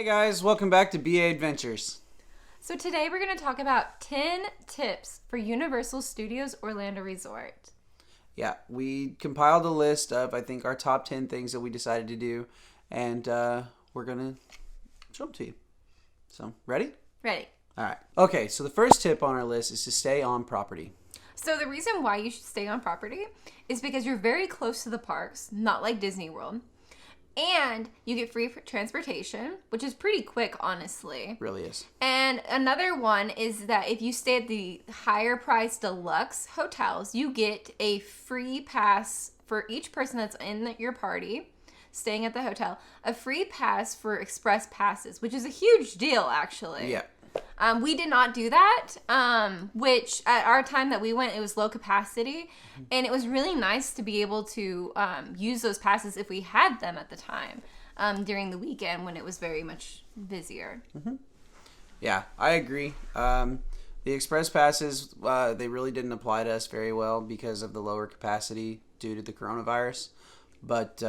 Hey guys, welcome back to BA Adventures. So today we're going to talk about 10 tips for Universal Studios Orlando Resort. Yeah, we compiled a list of, I think, our top 10 things that we decided to do, and we're going to show them to you. So, ready? Ready. All right. Okay, so the first tip on our list is to stay on property. So the reason why you should stay on property is because you're very close to the parks, not like Disney World. And you get free transportation, which is pretty quick, honestly. Really is. And another one is that if you stay at the higher price deluxe hotels, you get a free pass for each person that's in your party staying at the hotel. A free pass for express passes, which is a huge deal, actually. Yeah. We did not do that, which at our time that we went, it was low capacity. And it was really nice to be able to use those passes if we had them at the time during the weekend when it was very much busier. Mm-hmm. Yeah, I agree. The express passes, they really didn't apply to us very well because of the lower capacity due to the coronavirus. But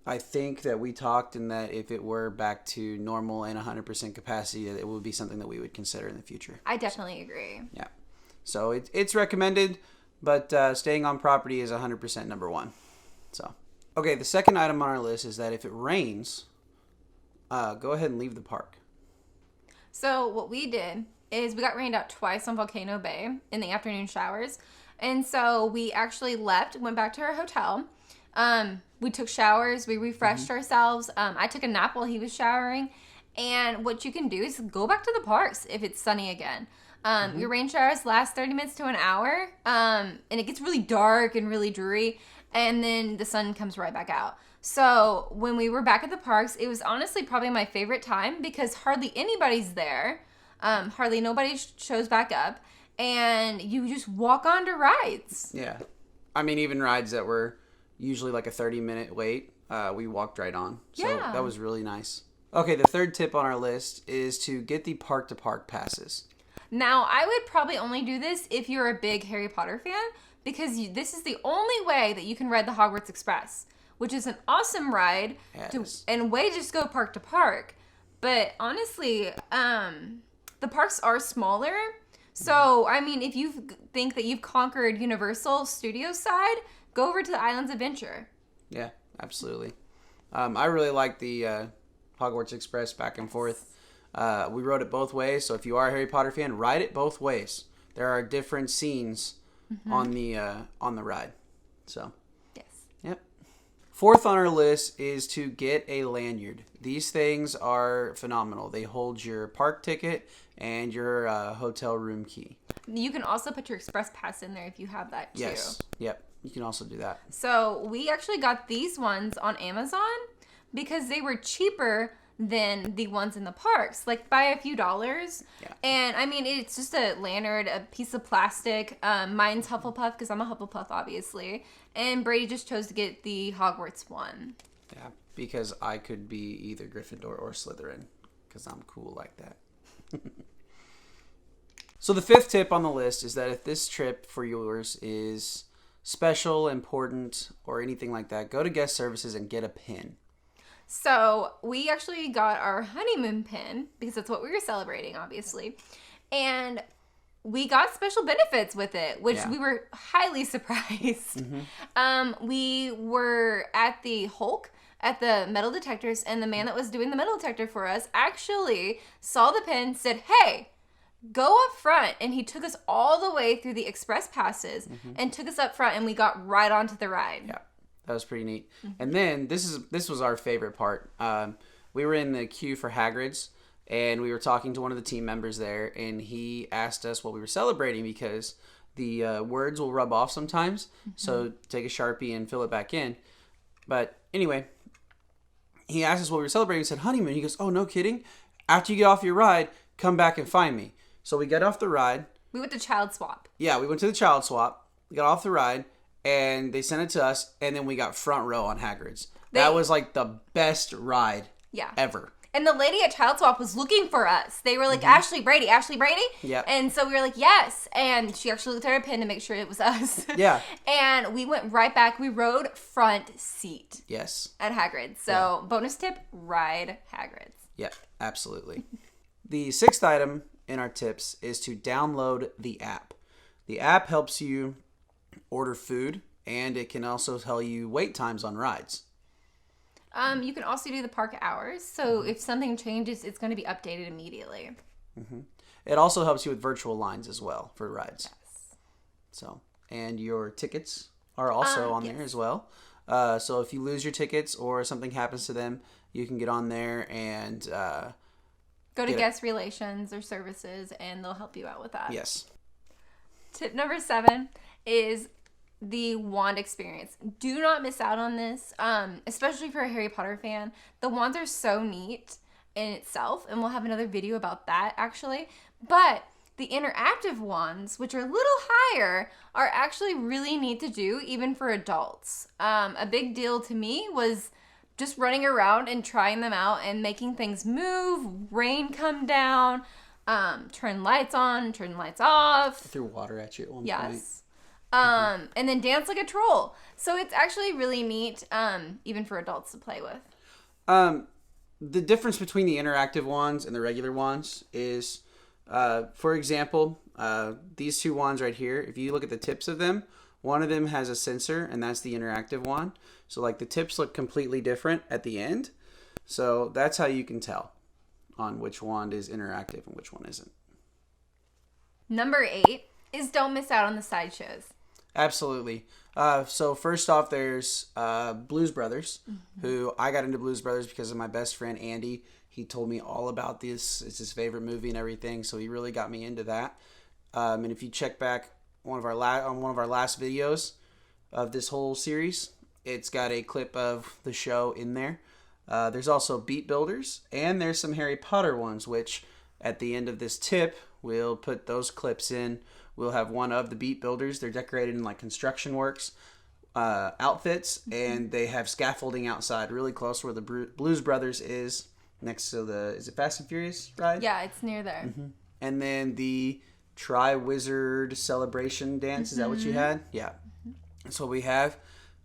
I think that we talked and that if it were back to normal and 100% capacity, that it would be something that we would consider in the future. I definitely agree. Yeah. So it's recommended, but staying on property is 100% number one. So, okay, the second item on our list is that if it rains, go ahead and leave the park. So what we did is we got rained out twice on Volcano Bay in the afternoon showers. And so we actually left, went back to our hotel. We took showers, we refreshed ourselves. I took a nap while he was showering. And what you can do is go back to the parks if it's sunny again. Your rain showers last 30 minutes to an hour. And it gets really dark and really dreary. And then the sun comes right back out. So when we were back at the parks, it was honestly probably my favorite time because hardly anybody's there. Hardly nobody shows back up. And you just walk on to rides. Yeah. I mean, even rides that were usually like a 30-minute wait, we walked right on. So Yeah. that was really nice. Okay, the third tip on our list is to get the park-to-park passes. Now, I would probably only do this if you're a big Harry Potter fan because this is the only way that you can ride the Hogwarts Express, which is an awesome ride and way to just go park to park. But honestly, the parks are smaller. So, I mean, if you think that you've conquered Universal Studios side, go over to the Islands Adventure. Yeah, absolutely. I really like the Hogwarts Express back and forth. We rode it both ways, so if you are a Harry Potter fan, ride it both ways. There are different scenes on the ride. So, yes. Yep. Fourth on our list is to get a lanyard. These things are phenomenal. They hold your park ticket and your hotel room key. You can also put your express pass in there if you have that too. Yes. Yep. You can also do that. So we actually got these ones on Amazon because they were cheaper than the ones in the parks, like by a few dollars. Yeah. And I mean, it's just a lanyard, a piece of plastic. Mine's Hufflepuff because I'm a Hufflepuff, obviously. And Brady just chose to get the Hogwarts one. Yeah, because I could be either Gryffindor or Slytherin because I'm cool like that. So the fifth tip on the list is that if this trip for yours is special, important, or anything like that, go to guest services and get a pin. So we actually got our honeymoon pin because that's what we were celebrating, obviously. And we got special benefits with it, which we were highly surprised. We were at the Hulk at the metal detectors, and the man that was doing the metal detector for us actually saw the pin, said, "Hey, go up front," and he took us all the way through the express passes and took us up front, and we got right onto the ride. Yeah, that was pretty neat. And then this was our favorite part. We were in the queue for Hagrid's, and we were talking to one of the team members there, and he asked us what we were celebrating because the words will rub off sometimes. So take a Sharpie and fill it back in. But anyway, he asked us what we were celebrating. We said honeymoon. He goes, "Oh, no kidding. After you get off your ride, come back and find me." So we got off the ride. We went to Child Swap. Yeah, we went to the Child Swap. We got off the ride, and they sent it to us, and then we got front row on Hagrid's. That was like the best ride ever. And the lady at Child Swap was looking for us. They were like, Ashley Brady. Yep. And so we were like, yes. And she actually looked at her pin to make sure it was us. Yeah. And we went right back. We rode front seat. Yes. At Hagrid's. So bonus tip, ride Hagrid's. Yeah, absolutely. The 6th item in our tips is to download the app. The app helps you order food, and it can also tell you wait times on rides. You can also do the park hours. So if something changes, it's going to be updated immediately. It also helps you with virtual lines as well for rides. Yes. So, and your tickets are also on there as well. So if you lose your tickets or something happens to them, you can get on there and go to guest relations or services, and they'll help you out with that. Yes. Tip number 7 is the wand experience. Do not miss out on this, especially for a Harry Potter fan. The wands are so neat in itself, and we'll have another video about that actually. But the interactive wands, which are a little higher, are actually really neat to do even for adults. A big deal to me was just running around and trying them out and making things move, rain come down, turn lights on, turn lights off. Threw water at you at one point. Yes. And then dance like a troll. So it's actually really neat, even for adults to play with. The difference between the interactive wands and the regular wands is, for example, these 2 wands right here, if you look at the tips of them, one of them has a sensor, and that's the interactive wand. So like the tips look completely different at the end. So that's how you can tell on which wand is interactive and which one isn't. Number 8 is don't miss out on the sideshows. Absolutely. So first off, there's Blues Brothers, who I got into Blues Brothers because of my best friend Andy. He told me all about this. It's his favorite movie and everything, so he really got me into that. And if you check back on one of our last videos of this whole series, it's got a clip of the show in there. There's also Beat Builders, and there's some Harry Potter ones, which at the end of this tip, we'll put those clips in. We'll have one of the Beat Builders. They're decorated in like construction works outfits, and they have scaffolding outside really close where the Blues Brothers is, next to the, is it Fast and Furious ride? Yeah, it's near there. And then the Tri-Wizard Celebration Dance, is that what you had? Yeah. That's what we have.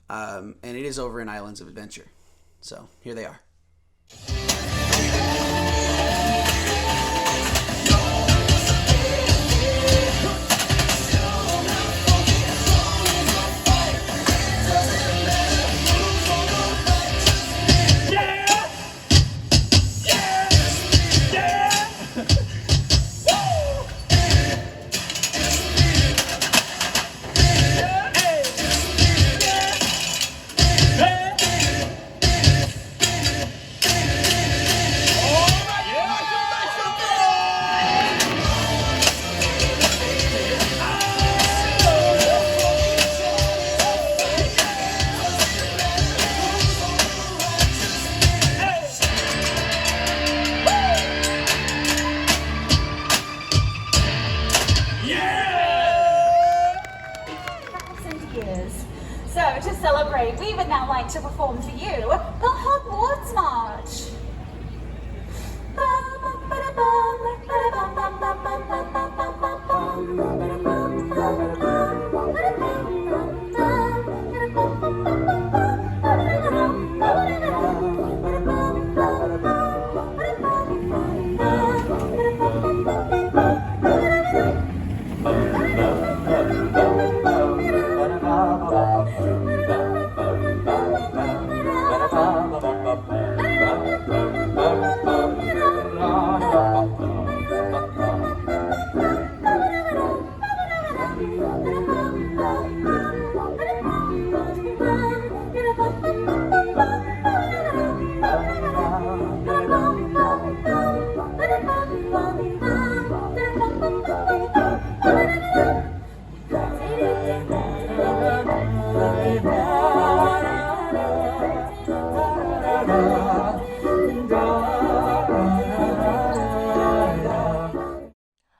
And it is over in Islands of Adventure. So here they are. So, to celebrate, we would now like to perform for you the Hogwarts March.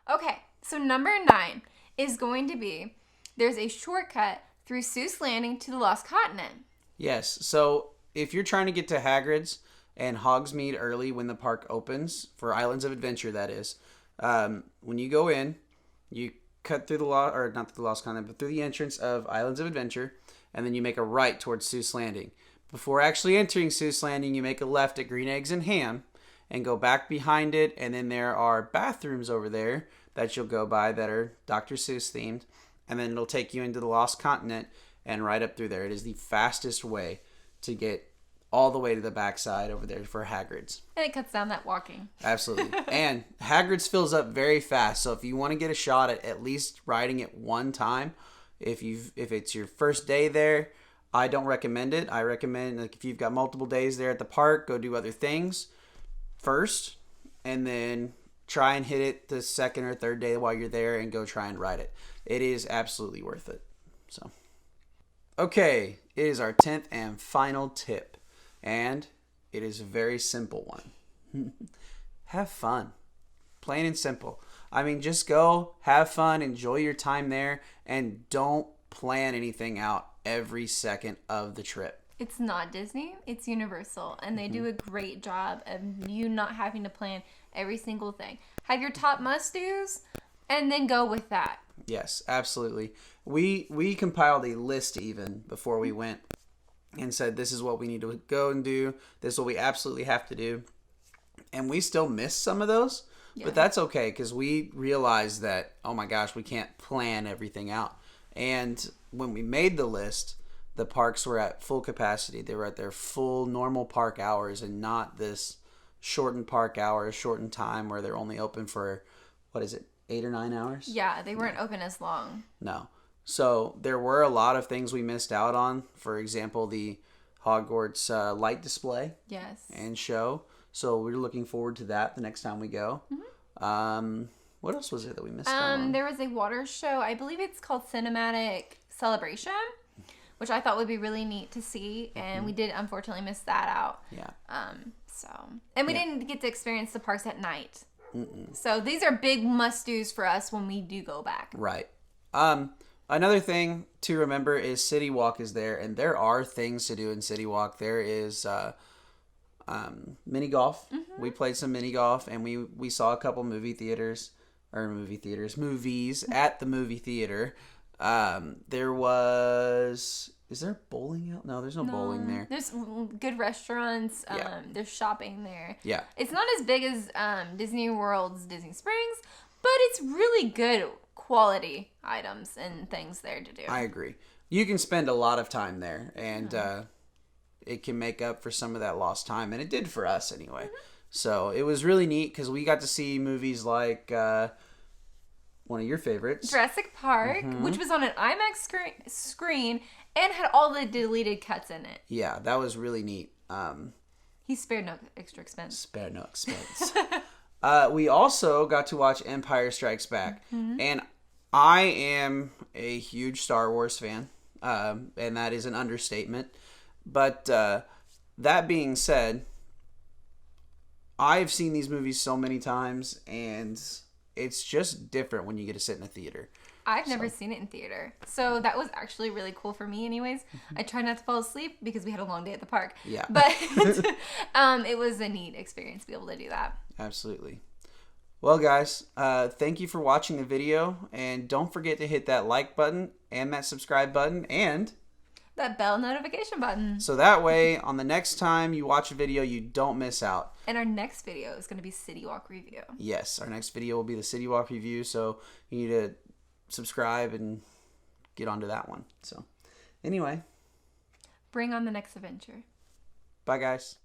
Okay, so number 9 is going to be, there's a shortcut through Seuss Landing to the Lost Continent. Yes. So if you're trying to get to Hagrid's, and Hogsmeade early when the park opens for Islands of Adventure. That is, when you go in, you cut through the not through the Lost Continent, but through the entrance of Islands of Adventure, and then you make a right towards Seuss Landing. Before actually entering Seuss Landing, you make a left at Green Eggs and Ham, and go back behind it, and then there are bathrooms over there that you'll go by that are Dr. Seuss themed, and then it'll take you into the Lost Continent and right up through there. It is the fastest way to get all the way to the backside over there for Hagrid's. And it cuts down that walking. Absolutely. And Hagrid's fills up very fast, so if you want to get a shot at least riding it one time, if it's your first day there, I don't recommend it. I recommend, like, if you've got multiple days there at the park, go do other things first, and then try and hit it the second or third day while you're there and go try and ride it. It is absolutely worth it. So, okay, it is our 10th and final tip, and it is a very simple one. Have fun. Plain and simple. I mean, just go, have fun, enjoy your time there, and don't plan anything out every second of the trip. It's not Disney, it's Universal, and they do a great job of you not having to plan every single thing. Have your top must-dos, and then go with that. Yes, absolutely. We compiled a list even before we went and said this is what we need to go and do. This is what we absolutely have to do. And we still missed some of those, but that's okay because we realized that, oh my gosh, we can't plan everything out. And when we made the list, the parks were at full capacity. They were at their full normal park hours and not this shortened park hours, shortened time where they're only open for, 8 or 9 hours? Yeah, they weren't open as long. No. So there were a lot of things we missed out on. For example, the Hogwarts light display and show. So we're looking forward to that the next time we go. What else was it that we missed out on? There was a water show. I believe it's called Cinematic Celebration, which I thought would be really neat to see, and we did unfortunately miss that out. Yeah. And we didn't get to experience the parks at night. So these are big must-dos for us when we do go back. Right. Another thing to remember is City Walk is there, and there are things to do in City Walk. There is mini golf. We played some mini golf, and we saw a couple movies at the movie theater. There was... Is there bowling out? No, there's no bowling there. There's good restaurants. There's shopping there. Yeah. It's not as big as Disney World's Disney Springs, but it's really good quality items and things there to do. I agree. You can spend a lot of time there, and it can make up for some of that lost time, and it did for us anyway. So it was really neat because we got to see movies like one of your favorites, Jurassic Park, which was on an IMAX screen and had all the deleted cuts in it. Yeah, that was really neat. He spared no extra expense. We also got to watch Empire Strikes Back, and I am a huge Star Wars fan, and that is an understatement. But that being said, I've seen these movies so many times, and it's just different when you get to sit in a theater. I've never seen it in theater. So that was actually really cool for me anyways. I tried not to fall asleep because we had a long day at the park. Yeah. But it was a neat experience to be able to do that. Absolutely. Well, guys, thank you for watching the video. And don't forget to hit that like button and that subscribe button and that bell notification button. So that way, on the next time you watch a video, you don't miss out. And our next video is going to be City Walk Review. Yes, our next video will be the City Walk Review. So you need to subscribe and get onto that one. So anyway. Bring on the next adventure. Bye, guys.